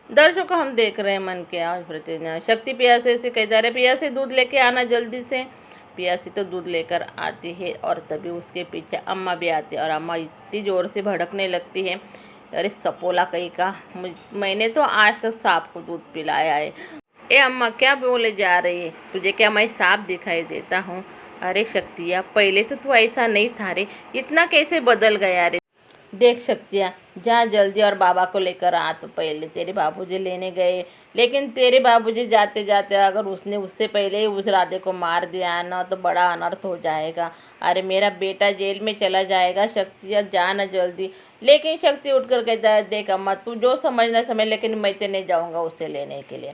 दर्शकों हम देख रहे हैं मन के आज प्रतिज्ञा। शक्ति प्यासे से कह जा रहे प्यासे दूध लेके आना जल्दी से। प्यासी तो दूध लेकर आती है और तभी उसके पीछे अम्मा भी आती है और अम्मा इतनी ज़ोर से भड़कने लगती है। अरे सपोला कहीं का, मैंने तो आज तक सांप को दूध पिलाया है। ए अम्मा क्या बोले जा रही है, तुझे क्या मैं सांप दिखाई देता हूँ? अरे शक्तिया पहले तो तू ऐसा नहीं था रे, इतना कैसे बदल गया रे? देख शक्तिया जा जल्दी और बाबा को लेकर आ। तो पहले तेरे बाबूजी लेने गए, लेकिन तेरे बाबूजी जाते जाते अगर उसने उससे पहले ही उस राधे को मार दिया ना तो बड़ा अनर्थ हो जाएगा। अरे मेरा बेटा जेल में चला जाएगा। शक्तिया जा ना जल्दी। लेकिन शक्ति उठकर कहता है देख अम्मा तू जो समझना समझ, लेकिन मैं तो नहीं जाऊँगा उसे लेने के लिए।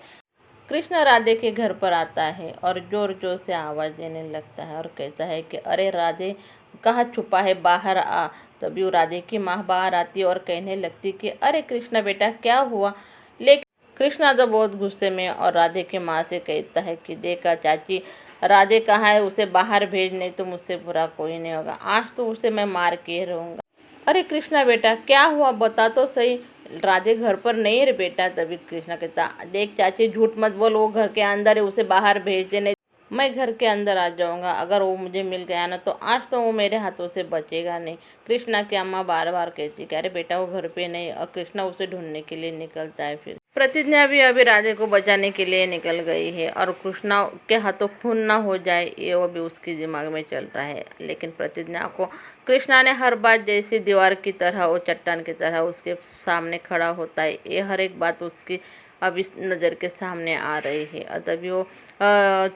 कृष्णा राधे के घर पर आता है और जोर जोर से आवाज़ देने लगता है और कहता है कि अरे राधे कहाँ छुपा है, बाहर आ। तभी वो राधे की माँ बाहर आती है और कहने लगती कि अरे कृष्णा बेटा क्या हुआ। लेकिन कृष्णा तो बहुत गुस्से में और राधे की माँ से कहता है कि देखा चाची, राधे कहाँ है, उसे बाहर भेज, नहीं तो मुझसे बुरा कोई नहीं होगा। आज तो उसे मैं मार के रहूँगा। अरे कृष्णा बेटा क्या हुआ बता तो सही, राधे घर पर नहीं है रे बेटा। तभी कृष्णा कहता देख चाची झूठ मत बोल, वो घर के अंदर है, उसे बाहर भेज दे, नहीं मैं घर के अंदर आ जाऊंगा। अगर वो मुझे मिल गया ना तो आज तो वो मेरे हाथों से बचेगा नहीं। कृष्णा की अम्मा बार बार कहती कि अरे बेटा वो घर पे नहीं, और कृष्णा उसे ढूंढने के लिए निकलता है। फिर प्रतिज्ञा भी अभी राधे को बचाने के लिए निकल गई है और कृष्णा के हाथों खून ना हो जाए ये वो भी उसके दिमाग में चल रहा है। लेकिन प्रतिज्ञा को कृष्णा ने हर बात जैसी दीवार की तरह, वो चट्टान की तरह उसके सामने खड़ा होता है। ये हर एक बात उसकी अब इस नज़र के सामने आ रही है। और तभी वो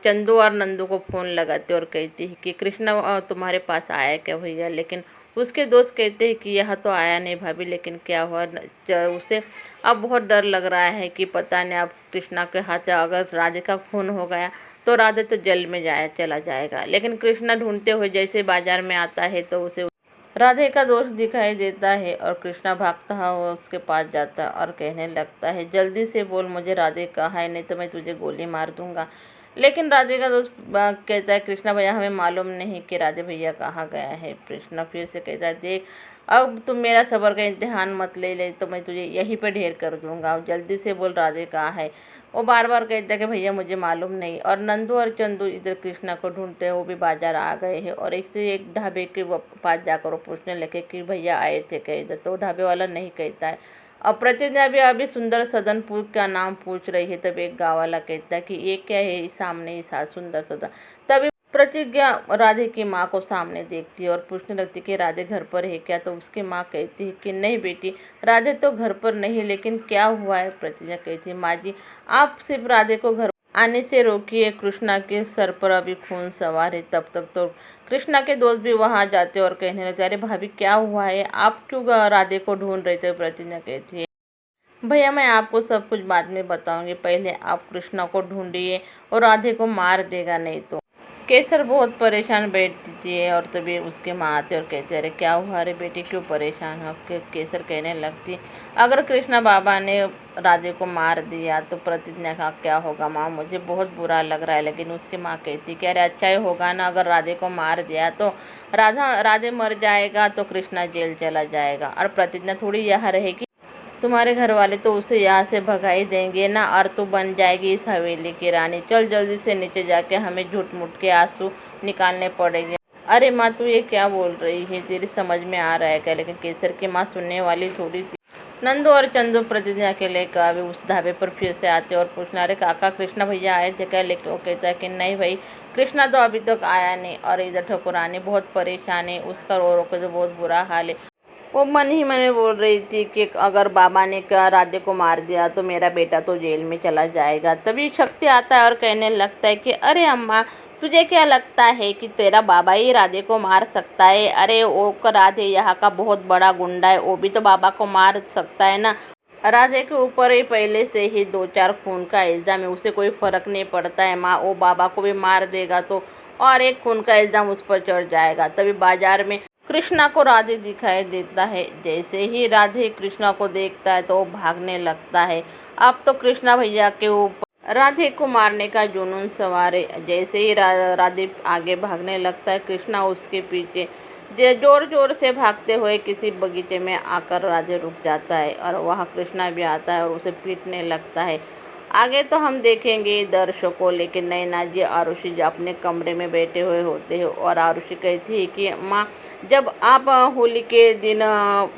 चंदू और नंदू को फ़ोन लगाते और कहती है कि कृष्णा तुम्हारे पास आया क्या भैया। लेकिन उसके दोस्त कहते हैं कि यह तो आया नहीं भाभी, लेकिन क्या हुआ। उसे अब बहुत डर लग रहा है कि पता नहीं अब कृष्णा के हाथ अगर राधे का खून हो गया तो राधे तो जेल में चला जाएगा। लेकिन कृष्णा ढूंढते हुए जैसे बाजार में आता है तो उसे राधे का दोस्त दिखाई देता है और कृष्णा भागता हुआ उसके पास जाता है और कहने लगता है जल्दी से बोल मुझे राधे कहाँ है, नहीं तो मैं तुझे गोली मार दूंगा। लेकिन राधे का दोस्त कहता है कृष्णा भैया हमें मालूम नहीं कि राधे भैया कहाँ गया है। कृष्णा फिर से कहता है देख अब तुम मेरा सब्र का इम्तिहान मत ले तो मैं तुझे यहीं पर ढेर कर दूंगा। अब जल्दी से बोल राधे कहाँ है। वो बार बार कहता है कि भैया मुझे मालूम नहीं। और नंदू और चंदू इधर कृष्णा को ढूंढते हैं, वो भी बाजार आ गए हैं और एक से एक ढाबे के पास जाकर वो पूछने लगे कि भैया आए थे क्या इधर। तो ढाबे वाला नहीं कहता है। और प्रतिज्ञा भी अभी सुंदर सदनपुर का नाम पूछ रही है। तब एक गाँव वाला कहता है कि ये क्या है सामने ही सुंदर सदन। तभी प्रतिज्ञा राधे की माँ को सामने देखती है और पूछने लगती कि राधे घर पर है क्या। तो उसकी माँ कहती है कि नहीं बेटी राधे तो घर पर नहीं, लेकिन क्या हुआ है। प्रतिज्ञा कहती है माँ जी आप सिर्फ राधे को घर आने से रोकिए, कृष्णा के सर पर अभी खून सवार है। तब तक तो कृष्णा के दोस्त भी वहां जाते और कहने लगते अरे भाभी क्या हुआ है, आप क्यों राधे को ढूंढ रहे थे। प्रतिज्ञा कहती है भैया मैं आपको सब कुछ बाद में बताऊंगी, पहले आप कृष्णा को ढूंढिए और राधे को मार देगा नहीं तो। केसर बहुत परेशान बैठती है और तभी उसके माँ आते और कहते अरे क्या हुआ अरे बेटी क्यों परेशान हो। केसर कहने लगती अगर कृष्णा बाबा ने राधे को मार दिया तो प्रतिज्ञा का क्या होगा माँ, मुझे बहुत बुरा लग रहा है। लेकिन उसकी माँ कहती कि अरे अच्छा ही होगा ना, अगर राधे को मार दिया तो राधे मर जाएगा तो कृष्णा जेल चला जाएगा और प्रतिज्ञा थोड़ी यहाँ रहेगी। तुम्हारे घर वाले तो उसे यहाँ से भगा ही देंगे ना और तू बन जाएगी इस हवेली की रानी। चल जल्दी से नीचे जाके हमें झूठ मूठ के आंसू निकालने पड़ेंगे। अरे माँ तू ये क्या बोल रही है, तेरी समझ में आ रहा है क्या। लेकिन केसर की माँ सुनने वाली थोड़ी थी। नंदू और चंदू प्रतिज्ञा के लेकर अभी उस ढाबे पर फिर से आते और पूछना अरे काका कृष्णा भैया आए थे क्या। लेकिन वो कहता है कि नहीं भाई कृष्णा तो अभी तक आया नहीं। और इधर ठकुरानी बहुत परेशान है, उसका रो रो के तो बहुत बुरा हाल है। वो मन ही मन में बोल रही थी कि अगर बाबा ने क्या राधे को मार दिया तो मेरा बेटा तो जेल में चला जाएगा। तभी शक्ति आता है और कहने लगता है कि अरे अम्मा तुझे क्या लगता है कि तेरा बाबा ही राधे को मार सकता है। अरे वो राधे यहाँ का बहुत बड़ा गुंडा है, वो भी तो बाबा को मार सकता है ना। राधे के ऊपर ही पहले से ही 2-4 खून का इल्ज़ाम है, उसे कोई फ़र्क नहीं पड़ता है माँ, वो बाबा को भी मार देगा तो और एक खून का इल्ज़ाम उस पर चढ़ जाएगा। तभी बाजार में कृष्णा को राधे दिखाई देता है। जैसे ही राधे कृष्णा को देखता है तो वो भागने लगता है। अब तो कृष्णा भैया के ऊपर राधे को मारने का जुनून सवार है। जैसे ही राधे आगे भागने लगता है कृष्णा उसके पीछे जोर जोर से भागते हुए किसी बगीचे में आकर राधे रुक जाता है और वहाँ कृष्णा भी आता है और उसे पीटने लगता है। आगे तो हम देखेंगे दर्शकों, लेकिन नैना जी आरुषि जी अपने कमरे में बैठे हुए होते हैं और आरुषि कहती है कि माँ, जब आप होली के दिन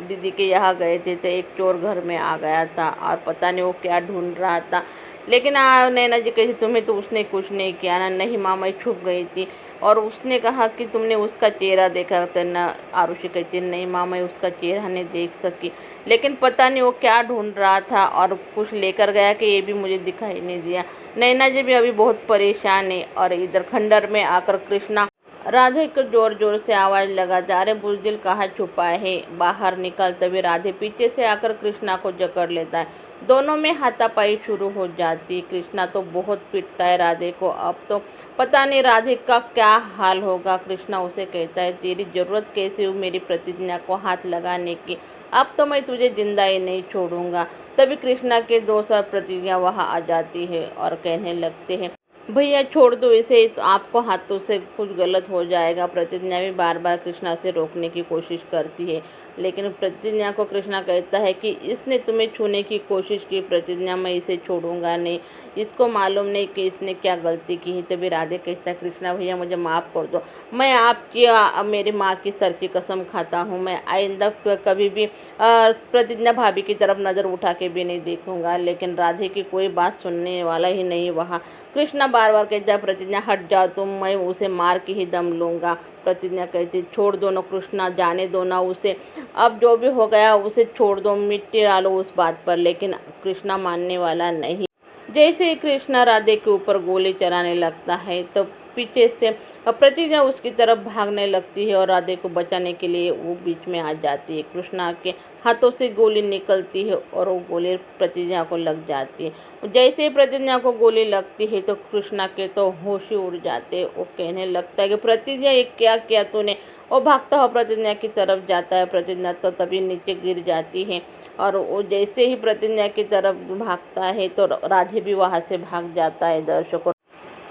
दीदी के यहाँ गए थे तो एक चोर घर में आ गया था और पता नहीं वो क्या ढूंढ रहा था। लेकिन नैना जी कहती तुम्हें तो उसने कुछ नहीं किया ना। नहीं माँ, मैं छुप गई थी। और उसने कहा कि तुमने उसका चेहरा देखा तो ना। आरुषि कहती नहीं माँ, मैं उसका चेहरा नहीं देख सकी, लेकिन पता नहीं वो क्या ढूंढ रहा था और कुछ लेकर गया कि ये भी मुझे दिखाई नहीं दिया। नैना जी भी अभी बहुत परेशान है और इधर खंडर में आकर कृष्णा राधे को जोर जोर से आवाज लगाता, अरे बुजदिल कहाँ छुपा है, बाहर निकल। तभी राधे पीछे से आकर कृष्णा को जकड़ लेता है। दोनों में हाथापाई शुरू हो जाती। कृष्णा तो बहुत पीटता है राधे को। अब तो पता नहीं राधे का क्या हाल होगा। कृष्णा उसे कहता है तेरी जरूरत कैसी हुई मेरी प्रतिज्ञा को हाथ लगाने की, अब तो मैं तुझे जिंदा ही नहीं छोड़ूंगा। तभी कृष्णा के दोस्त और प्रतिज्ञा वहां आ जाती है और कहने लगते हैं भैया छोड़ दो इसे, तो आपको हाथों से कुछ गलत हो जाएगा। प्रतिज्ञा भी बार बार कृष्णा से रोकने की कोशिश करती है, लेकिन प्रतिज्ञा को कृष्णा कहता है कि इसने तुम्हें छूने की कोशिश की प्रतिज्ञा, मैं इसे छोड़ूंगा नहीं। इसको मालूम नहीं कि इसने क्या गलती की है। तभी राधे कहता है कृष्णा भैया मुझे माफ़ कर दो, मैं आपकी मेरी माँ की सर की कसम खाता हूँ, मैं आइंदा कभी भी प्रतिज्ञा भाभी की तरफ नज़र उठा के भी नहीं देखूंगा। लेकिन राधे की कोई बात सुनने वाला ही नहीं वहाँ। कृष्णा बार बार कहता है प्रतिज्ञा हट जाओ तुम, मैं उसे मार के ही दम लूँगा। प्रतिज्ञा कहती छोड़ दो ना कृष्णा, जाने दो ना उसे, अब जो भी हो गया उसे छोड़ दो, मिट्टी डालो उस बात पर। लेकिन कृष्णा मानने वाला नहीं। जैसे ही कृष्णा राधे के ऊपर गोली चलाने लगता है तो पीछे से प्रतिज्ञा उसकी तरफ भागने लगती है और राधे को बचाने के लिए वो बीच में आ जाती है। कृष्णा के हाथों से गोली निकलती है और वो गोली प्रतिज्ञा को लग जाती है। जैसे ही प्रतिज्ञा को गोली लगती है तो कृष्णा के तो होश ही उड़ जाते हैं। वो कहने लगता है कि प्रतिज्ञा ये क्या किया तूने। वो भागता हुआ प्रतिज्ञा की तरफ जाता है। प्रतिज्ञा तो तभी नीचे गिर जाती है और वो जैसे ही प्रतिज्ञा की तरफ भागता है तो राधे भी वहाँ से भाग जाता है। दर्शकों,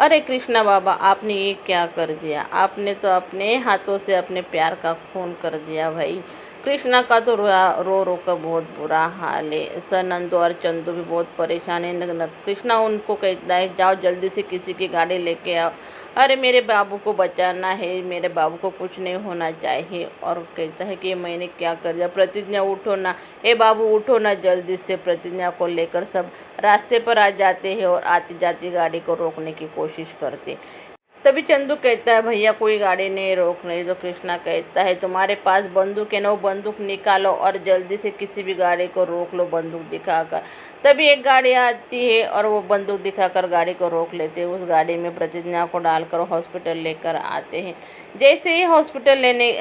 अरे कृष्णा बाबा आपने ये क्या कर दिया, आपने तो अपने हाथों से अपने प्यार का खून कर दिया भाई। कृष्णा का तो रो रो कर बहुत बुरा हाल है। सर नंदू और चंदू भी बहुत परेशान है। कृष्णा उनको कहता है जाओ जल्दी से किसी की गाड़ी लेके आओ, अरे मेरे बाबू को बचाना है, मेरे बाबू को कुछ नहीं होना चाहिए। और कहता है कि मैंने क्या कर दिया। प्रतिज्ञा उठो ना, ए बाबू उठो ना जल्दी से। प्रतिज्ञा को लेकर सब रास्ते पर आ जाते हैं और आती जाती गाड़ी को रोकने की कोशिश करते। तभी चंदू कहता है भैया कोई गाड़ी नहीं रोक रही। तो कृष्णा कहता है तुम्हारे पास बंदूक है ना, वो बंदूक निकालो और जल्दी से किसी भी गाड़ी को रोक लो बंदूक दिखाकर। तभी एक गाड़ी आती है और वो बंदूक दिखाकर गाड़ी को रोक लेते हैं। उस गाड़ी में प्रतिज्ञा को डालकर हॉस्पिटल लेकर आते हैं। जैसे ही हॉस्पिटल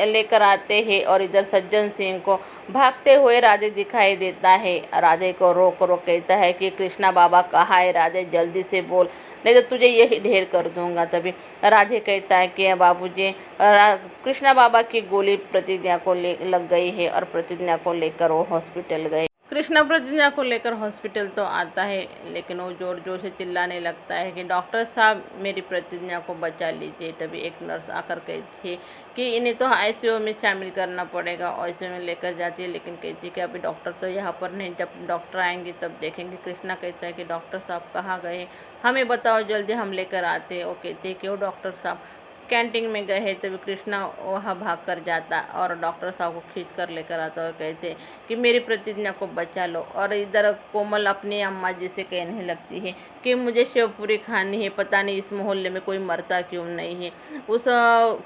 लेकर आते हैं और इधर सज्जन सिंह को भागते हुए राधे दिखाई देता है। राधे को रोक रोक कहता है कि कृष्णा बाबा कहाँ है, राधे जल्दी से बोल नहीं तो तुझे यही ढेर कर दूंगा। तभी राधे कहता है कि बाबूजी कृष्णा बाबा की गोली प्रतिज्ञा को लग गई है और प्रतिज्ञा को लेकर वो हॉस्पिटल गए। कृष्णा प्रतिज्ञा को लेकर हॉस्पिटल तो आता है, लेकिन वो जोर जोर से चिल्लाने लगता है कि डॉक्टर साहब मेरी प्रतिज्ञा को बचा लीजिए। तभी एक नर्स आकर कहती है कि इन्हें तो आईसीयू में शामिल करना पड़ेगा। आईसीयू में लेकर जाती है, लेकिन कहती है कि अभी डॉक्टर तो यहाँ पर नहीं, जब डॉक्टर आएंगे तब देखेंगे। कृष्णा कहता है कि डॉक्टर साहब कहाँ गए, हमें बताओ जल्दी हम लेकर आते हैं। वो कहते हैं कि वो डॉक्टर साहब कैंटीन में गए हैं। तभी कृष्णा वहाँ भाग कर जाता और डॉक्टर साहब को खींच कर लेकर आता और कहते कि मेरी प्रतिज्ञा को बचा लो। और इधर कोमल अपनी अम्मा जी से कहने लगती है कि मुझे शेवपुरी खानी है, पता नहीं इस मोहल्ले में कोई मरता क्यों नहीं है। उस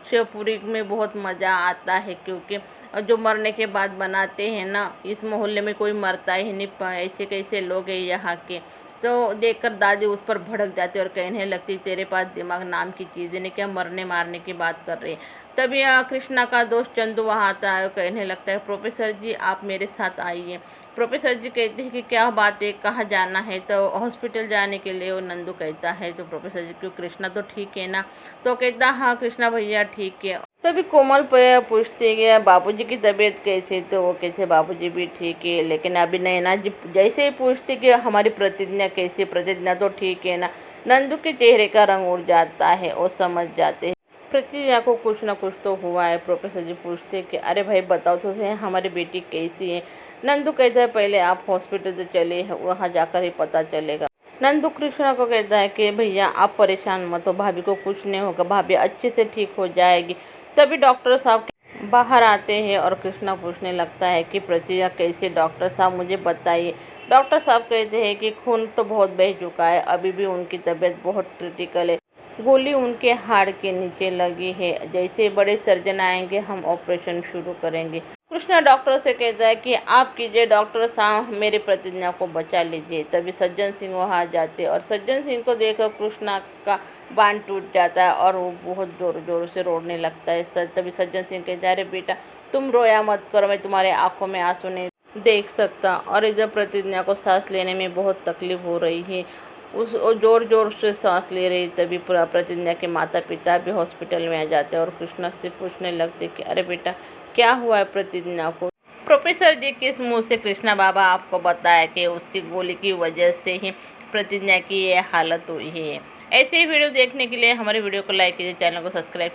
शेवपुरी में बहुत मज़ा आता है क्योंकि जो मरने के बाद बनाते हैं ना, इस मोहल्ले में कोई मरता ही नहीं, ऐसे कैसे लोग हैं यहाँ के। तो देखकर दादी उस पर भड़क जाती और कहने लगती तेरे पास दिमाग नाम की चीज़ें नहीं, क्या मरने मारने की बात कर रही है। तभी कृष्णा का दोस्त चंदू वहाँ आता है और कहने लगता है प्रोफेसर जी आप मेरे साथ आइए। प्रोफेसर जी कहते हैं कि क्या बात है, कहाँ जाना है। तो हॉस्पिटल जाने के लिए वो नंदू कहता है। तो प्रोफेसर जी क्यों कृष्णा तो ठीक है ना। तो कहता हाँ कृष्णा भैया ठीक है। तभी कोमल पूछती है बाबूजी की तबीयत कैसी। तो वो कहते बाबूजी भी ठीक है, लेकिन अभी नैना जी जैसे ही पूछती कि हमारी प्रतिज्ञा कैसी, प्रतिज्ञा तो ठीक है ना। नंदू के चेहरे का रंग उड़ जाता है, वो समझ जाते हैं प्रतिज्ञा को कुछ ना कुछ तो हुआ है। प्रोफेसर जी पूछते कि अरे भाई बताओ तो सही हमारी बेटी कैसी है। नंदू कहता है पहले आप हॉस्पिटल तो चले, वहाँ जाकर ही पता चलेगा। नंदू कृष्णा को कहता है कि भैया आप परेशान मत हो, भाभी को कुछ नहीं होगा, भाभी अच्छे से ठीक हो जाएगी। तभी डॉक्टर साहब बाहर आते हैं और कृष्णा पूछने लगता है कि प्रतिज्ञा कैसी है डॉक्टर साहब मुझे बताइए। डॉक्टर साहब कहते हैं कि खून तो बहुत बह चुका है, अभी भी उनकी तबीयत बहुत क्रिटिकल है, गोली उनके हाड़ के नीचे लगी है, जैसे बड़े सर्जन आएंगे हम ऑपरेशन शुरू करेंगे। कृष्णा डॉक्टर से कहता है कि आप कीजिए डॉक्टर साहब, मेरी प्रतिज्ञा को बचा लीजिए। तभी सज्जन सिंह वहाँ आ जाते और सज्जन सिंह को देखकर कृष्णा का बांध टूट जाता है और वो बहुत जोर जोर से रोने लगता है। तभी सज्जन सिंह कहता है अरे बेटा तुम रोया मत करो, मैं तुम्हारे आंखों में आंसू नहीं देख सकता। और इधर प्रतिज्ञा को सांस लेने में बहुत तकलीफ हो रही है, वो जोर जोर से सांस ले रही। तभी पूरा प्रतिज्ञा के माता पिता भी हॉस्पिटल में आ जाते हैं और कृष्णा से पूछने लगते कि अरे बेटा क्या हुआ है प्रतिज्ञा को। प्रोफेसर जी किस मुंह से कृष्णा बाबा आपको बताया कि उसकी गोली की वजह से ही प्रतिज्ञा की ये हालत हुई है। ऐसे ही वीडियो देखने के लिए हमारे वीडियो को लाइक कीजिए, चैनल को सब्सक्राइब